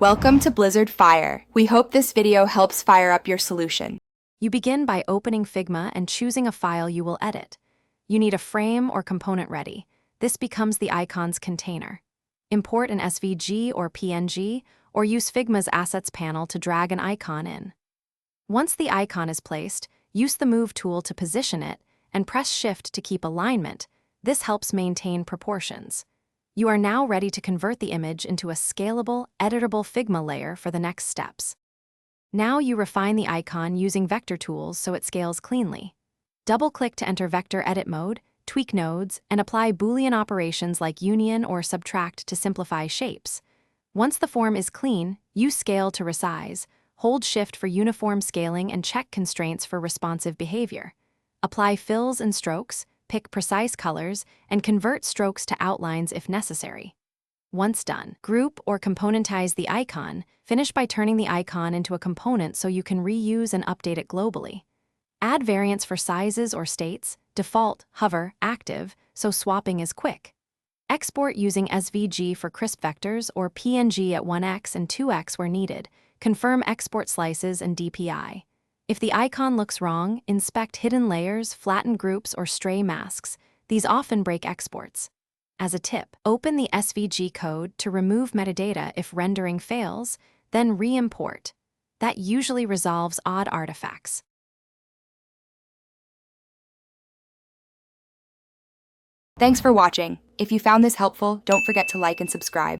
Welcome to Blizzard Fire. We hope this video helps fire up your solution. You begin by opening Figma and choosing a file you will edit. You need a frame or component ready. This becomes the icon's container. Import an SVG or PNG, or use Figma's Assets panel to drag an icon in. Once the icon is placed, use the Move tool to position it and press Shift to keep alignment. This helps maintain proportions. You are now ready to convert the image into a scalable, editable Figma layer for the next steps. Now you refine the icon using vector tools so it scales cleanly. Double-click to enter vector edit mode, tweak nodes, and apply Boolean operations like union or subtract to simplify shapes. Once the form is clean, use scale to resize, hold Shift for uniform scaling, and check constraints for responsive behavior. Apply fills and strokes, pick precise colors, and convert strokes to outlines if necessary. Once done, group or componentize the icon. Finish by turning the icon into a component so you can reuse and update it globally. Add variants for sizes or states, default, hover, active, so swapping is quick. Export using SVG for crisp vectors or PNG at 1x and 2x where needed. Confirm export slices and DPI. If the icon looks wrong, inspect hidden layers, flattened groups, or stray masks. These often break exports. As a tip, open the SVG code to remove metadata if rendering fails, then re-import. That usually resolves odd artifacts. Thanks for watching. If you found this helpful, don't forget to like and subscribe.